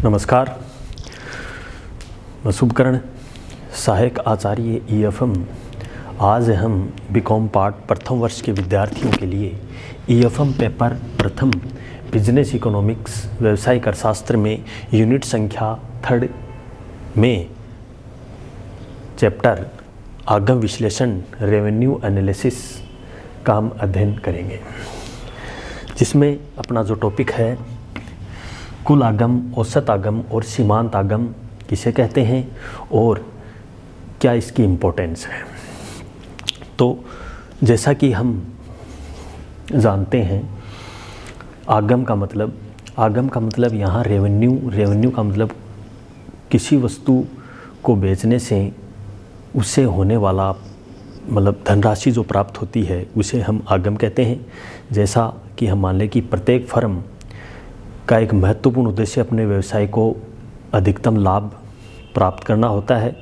नमस्कार, मैं शुभकरण, सहायक आचार्य EFM। आज हम बीकॉम पार्ट प्रथम वर्ष के विद्यार्थियों के लिए EFM पेपर प्रथम बिजनेस इकोनॉमिक्स व्यवसायिक अर्थशास्त्र में यूनिट संख्या 3 में चैप्टर आगम विश्लेषण रेवेन्यू एनालिसिस का हम अध्ययन करेंगे, जिसमें अपना जो टॉपिक है कुल आगम, औसत आगम और सीमांत आगम किसे कहते हैं और क्या इसकी इम्पोर्टेंस है। तो जैसा कि हम जानते हैं, आगम का मतलब यहाँ रेवेन्यू का मतलब किसी वस्तु को बेचने से उससे होने वाला मतलब धनराशि जो प्राप्त होती है उसे हम आगम कहते हैं। जैसा कि हम मान लें कि प्रत्येक फर्म का एक महत्वपूर्ण उद्देश्य अपने व्यवसाय को अधिकतम लाभ प्राप्त करना होता है,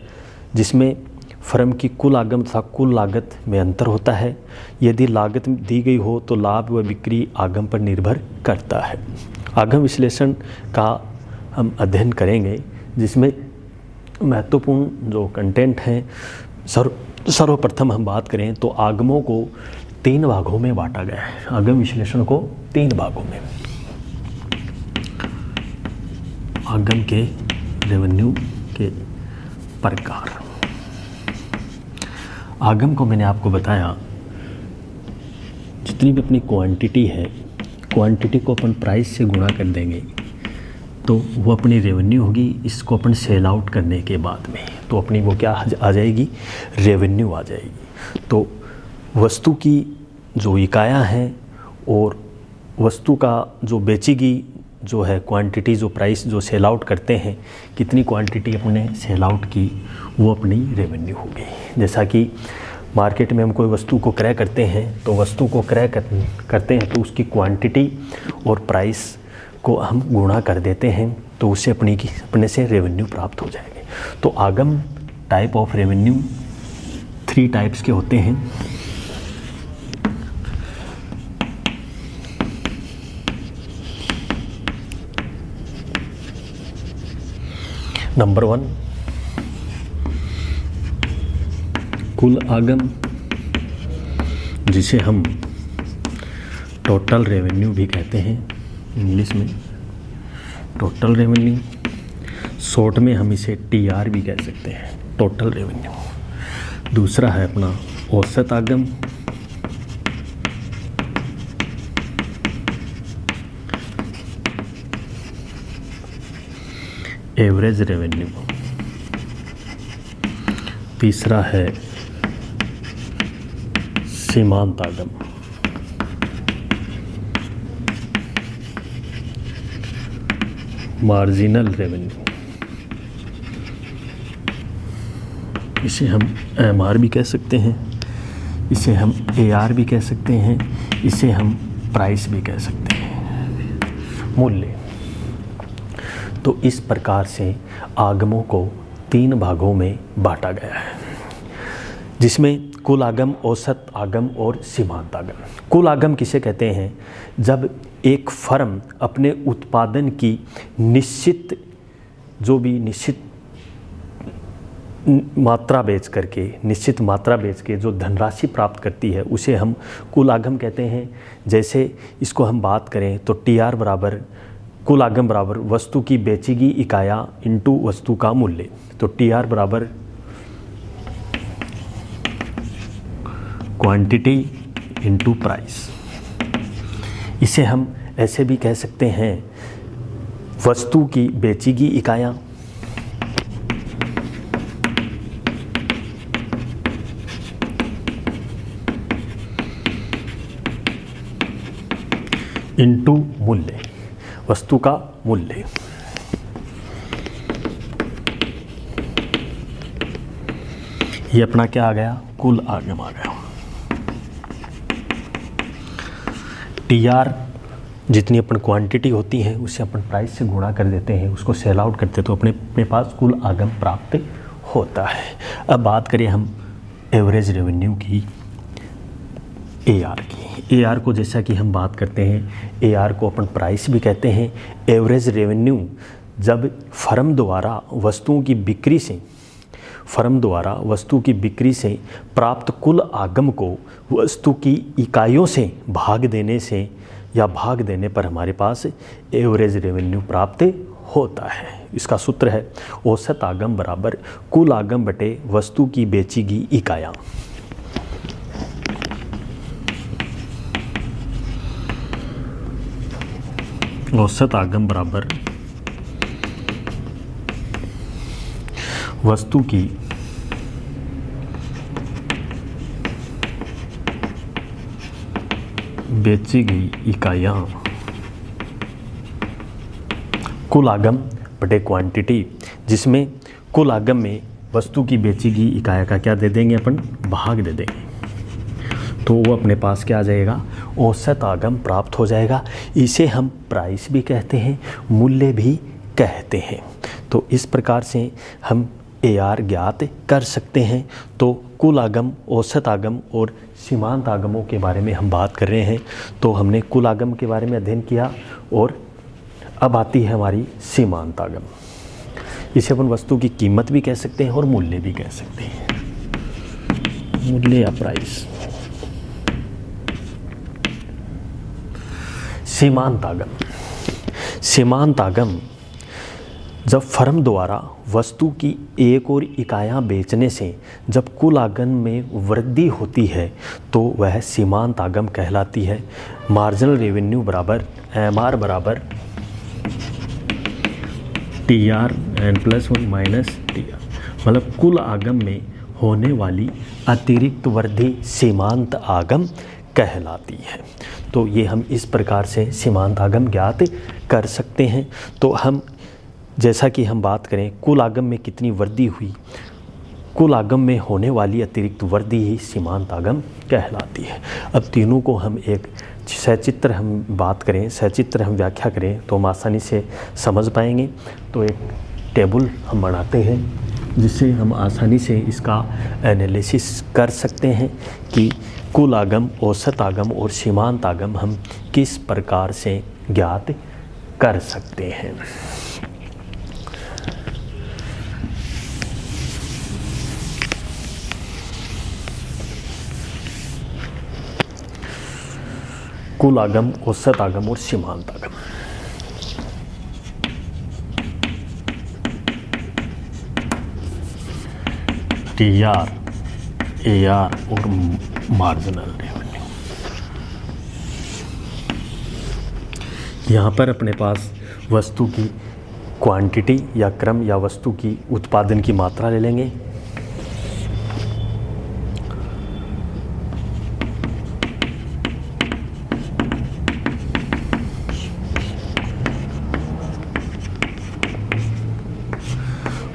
जिसमें फर्म की कुल आगम तथा कुल लागत में अंतर होता है। यदि लागत दी गई हो तो लाभ व बिक्री आगम पर निर्भर करता है। आगम विश्लेषण का हम अध्ययन करेंगे, जिसमें महत्वपूर्ण जो कंटेंट हैं, सर्वप्रथम हम बात करें तो आगमों को 3 भागों में बांटा गया है। आगम विश्लेषण को 3 भागों में, आगम के रेवेन्यू के प्रकार। आगम को मैंने आपको बताया, जितनी भी अपनी क्वांटिटी है, क्वांटिटी को अपन प्राइस से गुणा कर देंगे तो वो अपनी रेवेन्यू होगी। इसको अपन सेल आउट करने के बाद में तो अपनी वो क्या आ जाएगी, रेवेन्यू आ जाएगी। तो वस्तु की जो इकाइयाँ हैं और वस्तु का जो बेचेगी जो है क्वांटिटी, जो प्राइस जो सेल आउट करते हैं, कितनी क्वांटिटी अपने सेल आउट की, वो अपनी रेवेन्यू होगी। जैसा कि मार्केट में हम कोई वस्तु को क्रय करते हैं तो वस्तु को क्रय करते हैं तो उसकी क्वांटिटी और प्राइस को हम गुणा कर देते हैं तो उससे अपने से रेवेन्यू प्राप्त हो जाएंगे। तो आगम टाइप ऑफ रेवेन्यू 3 टाइप्स के होते हैं। नंबर 1 कुल आगम, जिसे हम टोटल रेवेन्यू भी कहते हैं इंग्लिश में, टोटल रेवेन्यू। शॉर्ट में हम इसे TR भी कह सकते हैं, टोटल रेवेन्यू। दूसरा है अपना औसत आगम, एवरेज रेवेन्यू। तीसरा है सीमांत आगम। मार्जिनल रेवेन्यू, इसे हम MR भी कह सकते हैं, इसे हम AR भी कह सकते हैं, इसे हम प्राइस भी कह सकते हैं, मूल्य। तो इस प्रकार से आगमों को 3 भागों में बांटा गया है, जिसमें कुल आगम, औसत आगम और सीमांत आगम। कुल आगम किसे कहते हैं? जब एक फर्म अपने उत्पादन की निश्चित मात्रा बेच के जो धनराशि प्राप्त करती है उसे हम कुल आगम कहते हैं। जैसे इसको हम बात करें तो TR बराबर कुल आगम बराबर वस्तु की बेचीगी इकाइयाँ इंटू वस्तु का मूल्य। तो TR बराबर क्वांटिटी इंटू प्राइस। इसे हम ऐसे भी कह सकते हैं, वस्तु की बेचीगी इकाइयाँ इंटू मूल्य, वस्तु का मूल्य। ये अपना क्या आ गया, कुल आगम आ गया। TR जितनी अपन क्वांटिटी होती है उसे अपन प्राइस से गुणा कर देते हैं, उसको सेल आउट करते हैं तो अपने पास कुल आगम प्राप्त होता है। अब बात करें हम एवरेज रेवेन्यू की, AR की। AR को जैसा कि हम बात करते हैं, AR को अपन प्राइस भी कहते हैं। एवरेज रेवेन्यू जब फर्म द्वारा वस्तुओं की बिक्री से प्राप्त कुल आगम को वस्तु की इकाइयों से भाग देने पर हमारे पास एवरेज रेवेन्यू प्राप्त होता है। इसका सूत्र है औसत आगम बराबर कुल आगम बटे वस्तु की बेची गई इकाइयाँ। औसत आगम बराबर वस्तु की बेची गई इकाइयाँ कुल आगम बटे क्वांटिटी, जिसमें कुल आगम में वस्तु की बेची गई इकाई का क्या दे देंगे अपन, भाग दे देंगे, तो वो अपने पास क्या आ जाएगा, औसत आगम प्राप्त हो जाएगा। इसे हम प्राइस भी कहते हैं, मूल्य भी कहते हैं। तो इस प्रकार से हम AR ज्ञात कर सकते हैं। तो कुल आगम, औसत आगम और सीमांत आगमों के बारे में हम बात कर रहे हैं। तो हमने कुल आगम के बारे में अध्ययन किया और अब आती है हमारी सीमांत आगम। इसे अपन वस्तु की कीमत भी कह सकते हैं और मूल्य भी कह सकते हैं, मूल्य या प्राइस। सीमांत आगम जब फर्म द्वारा वस्तु की एक और इकाइयाँ बेचने से जब कुल आगम में वृद्धि होती है तो वह सीमांत आगम कहलाती है। मार्जिनल रेवेन्यू बराबर MR बराबर TR N+1 माइनस TR, मतलब कुल आगम में होने वाली अतिरिक्त वृद्धि सीमांत आगम कहलाती है। तो ये हम इस प्रकार से सीमांत आगम ज्ञात कर सकते हैं। तो हम जैसा कि हम बात करें कुल आगम में कितनी वृद्धि हुई, कुल आगम में होने वाली अतिरिक्त वृद्धि ही सीमांत आगम कहलाती है। अब तीनों को हम एक सचित्र हम बात करें, सचित्र हम व्याख्या करें तो हम आसानी से समझ पाएंगे। तो एक टेबल हम बनाते हैं जिससे हम आसानी से इसका एनालिसिस कर सकते हैं कि कुल आगम, औसत आगम और सीमांत आगम हम किस प्रकार से ज्ञात कर सकते हैं। कुल आगम, औसत आगम और सीमांत आगम। TR, AR और मार्जिनल रेवेन्यू। यहाँ पर अपने पास वस्तु की क्वांटिटी या क्रम या वस्तु की उत्पादन की मात्रा ले लेंगे।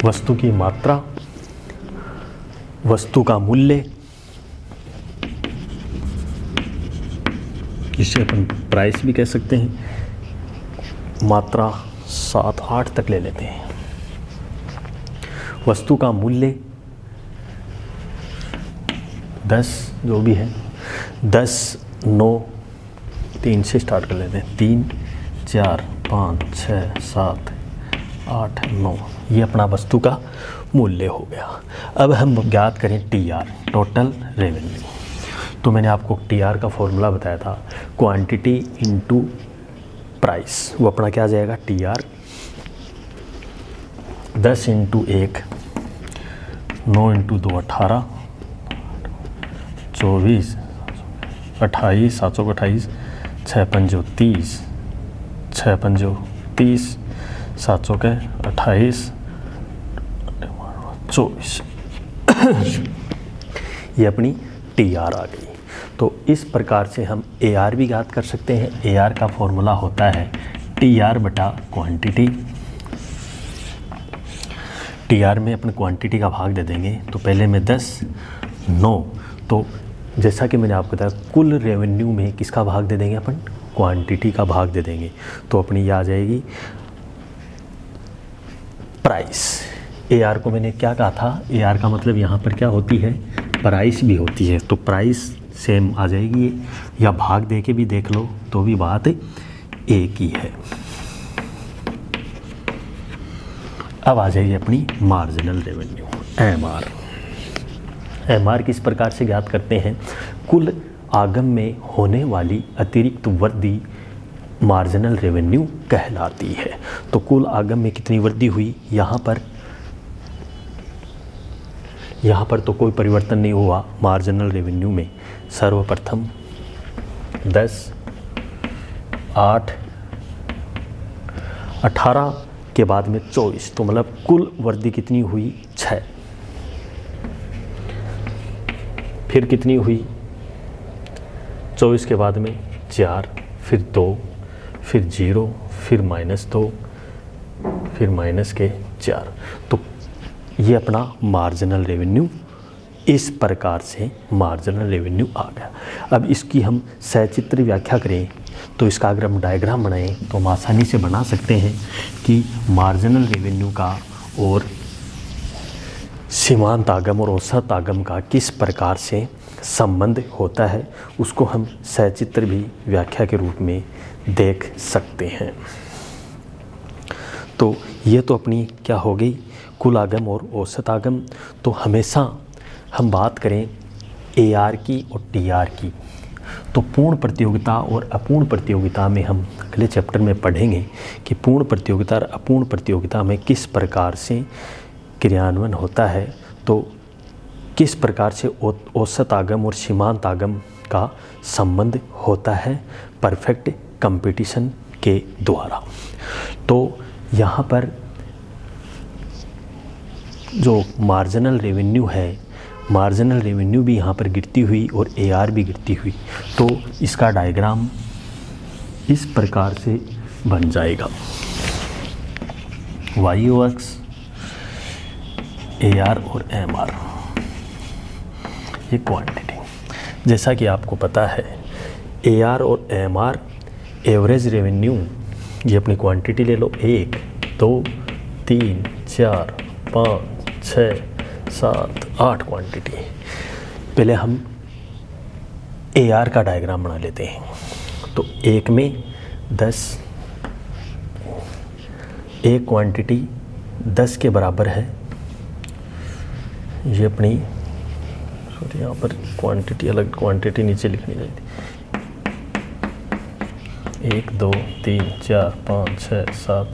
वस्तु की मात्रा, वस्तु का मूल्य, इसे अपन प्राइस भी कह सकते हैं। मात्रा 7-8 तक ले लेते हैं। वस्तु का मूल्य 10 जो भी है, 10, 9, 3 से स्टार्ट कर लेते हैं। 3, 4, 5, 6, 7, 8, 9, ये अपना वस्तु का मूल्य हो गया। अब हम ज्ञात करें TR, टोटल रेवेन्यू। तो मैंने आपको TR का फॉर्मूला बताया था, क्वांटिटी इनटू प्राइस। वो अपना क्या आ जाएगा, TR 10 × 1, 9 × 2 18, 24, 28, 7 को 28, 6 पंजो 30, 6 पंजो 30, 7 के 28, 24 ये अपनी TR आ गई। तो इस प्रकार से हम AR भी ज्ञात कर सकते हैं। AR का फॉर्मूला होता है TR बटा क्वांटिटी। TR में अपन क्वांटिटी का भाग दे देंगे। तो पहले में 10, 9, तो जैसा कि मैंने आपको बताया कुल रेवेन्यू में किसका भाग दे देंगे अपन, क्वांटिटी का भाग दे देंगे। तो अपनी ये आ जाएगी प्राइस। AR को मैंने क्या कहा था, AR का मतलब यहाँ पर क्या होती है, प्राइस भी होती है। तो प्राइस सेम आ जाएगी, या भाग दे के भी देख लो तो भी बात एक ही है। अब आ जाइए अपनी मार्जिनल रेवेन्यू एमआर। एमआर किस प्रकार से ज्ञात करते हैं? कुल आगम में होने वाली अतिरिक्त वृद्धि मार्जिनल रेवेन्यू कहलाती है। तो कुल आगम में कितनी वृद्धि हुई? यहाँ पर तो कोई परिवर्तन नहीं हुआ मार्जिनल रेवेन्यू में। सर्वप्रथम 10, 8, 18 के बाद में 24, तो मतलब कुल वृद्धि कितनी हुई? 6। फिर कितनी हुई? 24 के बाद में 4, फिर 2, फिर 0, फिर -2, फिर -4। तो ये अपना मार्जिनल रेवेन्यू इस प्रकार से मार्जिनल रेवेन्यू आ गया। अब इसकी हम सचित्र व्याख्या करें तो इसका अगर हम डायग्राम बनाएं तो हम आसानी से बना सकते हैं कि मार्जिनल रेवेन्यू का और सीमांत आगम और औसत आगम का किस प्रकार से संबंध होता है, उसको हम सचित्र भी व्याख्या के रूप में देख सकते हैं। तो ये तो अपनी क्या हो गई? कुल आगम और औसत आगम। तो हमेशा हम बात करें AR की और TR की, तो पूर्ण प्रतियोगिता और अपूर्ण प्रतियोगिता में हम अगले चैप्टर में पढ़ेंगे कि पूर्ण प्रतियोगिता और अपूर्ण प्रतियोगिता में किस प्रकार से क्रियान्वयन होता है, तो किस प्रकार से औसत आगम और सीमांत आगम का संबंध होता है परफेक्ट कंपटीशन के द्वारा। तो यहाँ पर जो मार्जिनल रेवेन्यू है, मार्जिनल रेवेन्यू भी यहाँ पर गिरती हुई और AR भी गिरती हुई, तो इसका डायग्राम इस प्रकार से बन जाएगा। वाई अक्ष AR और MR, ये क्वांटिटी। जैसा कि आपको पता है AR और MR एवरेज रेवेन्यू, ये अपनी क्वांटिटी ले लो, 1, 2, 3, 4, 5, 6, 7, 8 क्वांटिटी। पहले हम AR का डायग्राम बना लेते हैं। तो 1 में 10, एक क्वांटिटी 10 के बराबर है। ये अपनी सॉरी, यहाँ पर क्वांटिटी अलग, क्वांटिटी नीचे लिखनी चाहिए। 1, 2, 3, 4, 5, 6, 7,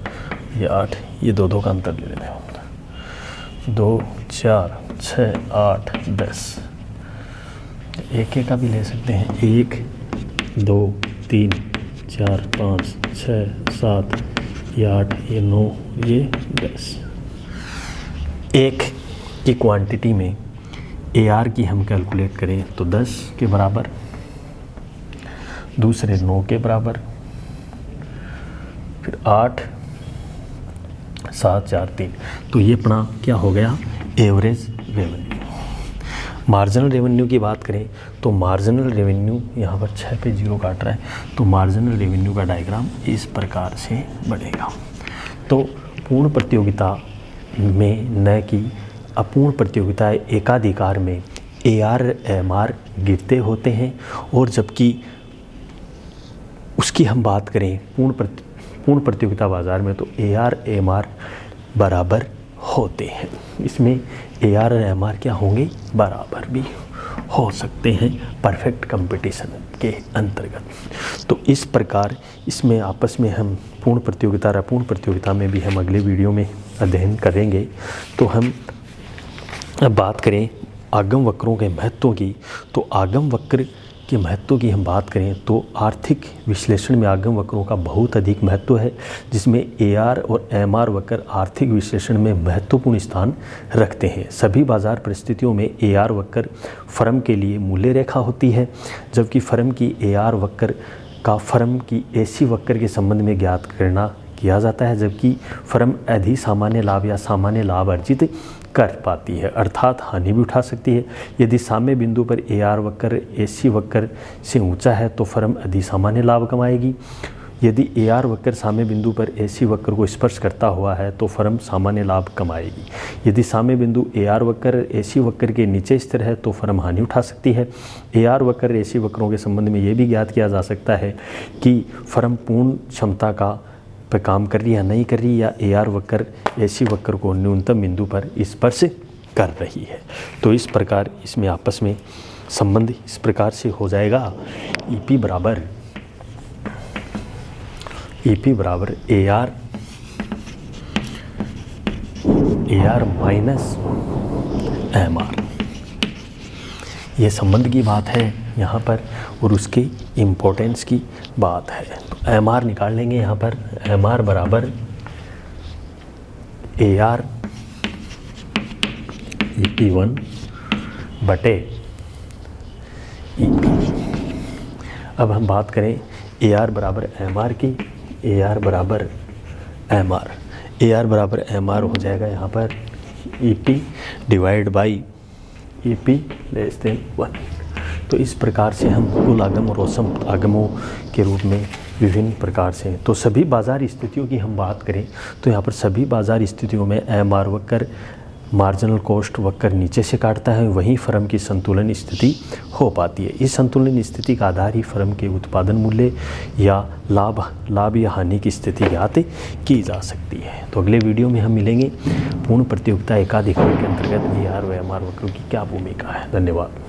ये 8, ये 2 का अंतर ले लेना है। 2, 4, 6, 8, 10, एक का भी ले सकते हैं। 1, 2, 3, 4, 5, 6, 7, ये 8, ये 9, ये 10। एक की क्वांटिटी में AR की हम कैलकुलेट करें तो 10 के बराबर, दूसरे 9 के बराबर, फिर 8, 7, 4, 3। तो ये अपना क्या हो गया? Average revenue. मार्जिनल रेवेन्यू की बात करें तो मार्जिनल रेवेन्यू यहाँ पर 6 पे 0 काट रहा है, तो मार्जिनल रेवेन्यू का डायग्राम इस प्रकार से बनेगा। तो पूर्ण प्रतियोगिता में न कि अपूर्ण प्रतियोगिता एकाधिकार में AR MR गिरते होते हैं, और जबकि उसकी हम बात करें पूर्ण प्रतियोगिता बाजार में तो AR MR बराबर होते हैं। इसमें AR और MR क्या होंगे? बराबर भी हो सकते हैं परफेक्ट कंपटीशन के अंतर्गत। तो इस प्रकार इसमें आपस में हम पूर्ण प्रतियोगिता और अपूर्ण प्रतियोगिता में भी हम अगले वीडियो में अध्ययन करेंगे। तो हम अब बात करें आगम वक्रों के महत्व की, तो आगम वक्र के महत्व की हम बात करें तो आर्थिक विश्लेषण में आगम वक्रों का बहुत अधिक महत्व है, जिसमें AR और MR वक्र आर्थिक विश्लेषण में महत्वपूर्ण स्थान रखते हैं। सभी बाजार परिस्थितियों में AR वक्र फर्म के लिए मूल्य रेखा होती है, जबकि फर्म की AR वक्र का फर्म की AC वक्र के संबंध में ज्ञात करना किया जाता है, जबकि फर्म अधिक सामान्य लाभ या सामान्य लाभ अर्जित कर पाती है, अर्थात हानि भी उठा सकती है। यदि साम्य बिंदु पर AR वक्र AC वक्र से ऊंचा है तो फर्म अधिक सामान्य लाभ कमाएगी। यदि AR वक्र साम्य बिंदु पर AC वक्र को स्पर्श करता हुआ है तो फर्म सामान्य लाभ कमाएगी। यदि साम्य बिंदु AR वक्र AC वक्र के नीचे स्थिर है तो फर्म हानि उठा सकती है। AR वक्र AC वक्रों के संबंध में ये भी ज्ञात किया जा सकता है कि फर्म पूर्ण क्षमता का पर काम कर रही है या नहीं कर रही, या ए आर वक्र ऐसी वक्र को न्यूनतम बिंदु पर स्पर्श कर रही है। तो इस प्रकार इसमें आपस में संबंध इस प्रकार से हो जाएगा, ई पी बराबर A R minus M R. ये संबंध की बात है यहाँ पर और उसके इम्पोर्टेंस की बात है। तो एम आर निकाल लेंगे यहाँ पर, एम आर बराबर ए आर EP1 बटे EP। अब हम बात करें ए आर बराबर एम आर की, ए आर बराबर एम आर, ए आर बराबर एम आर हो जाएगा यहाँ पर EP divide by EP less than 1। तो इस प्रकार से हम कुल आगम और औसत आगमों के रूप में विभिन्न प्रकार से, तो सभी बाज़ार स्थितियों की हम बात करें तो यहाँ पर सभी बाज़ार स्थितियों में एम आर वक्र मार्जिनल कॉस्ट वक्र नीचे से काटता है, वहीं फर्म की संतुलन स्थिति हो पाती है। इस संतुलन स्थिति का आधार ही फर्म के उत्पादन मूल्य या लाभ या हानि की स्थिति ज्ञात की जा सकती है। तो अगले वीडियो में हम मिलेंगे पूर्ण प्रतियोगिता एकाधिकार के अंतर्गत ए आर व एम आर वक्रों की क्या भूमिका है। धन्यवाद।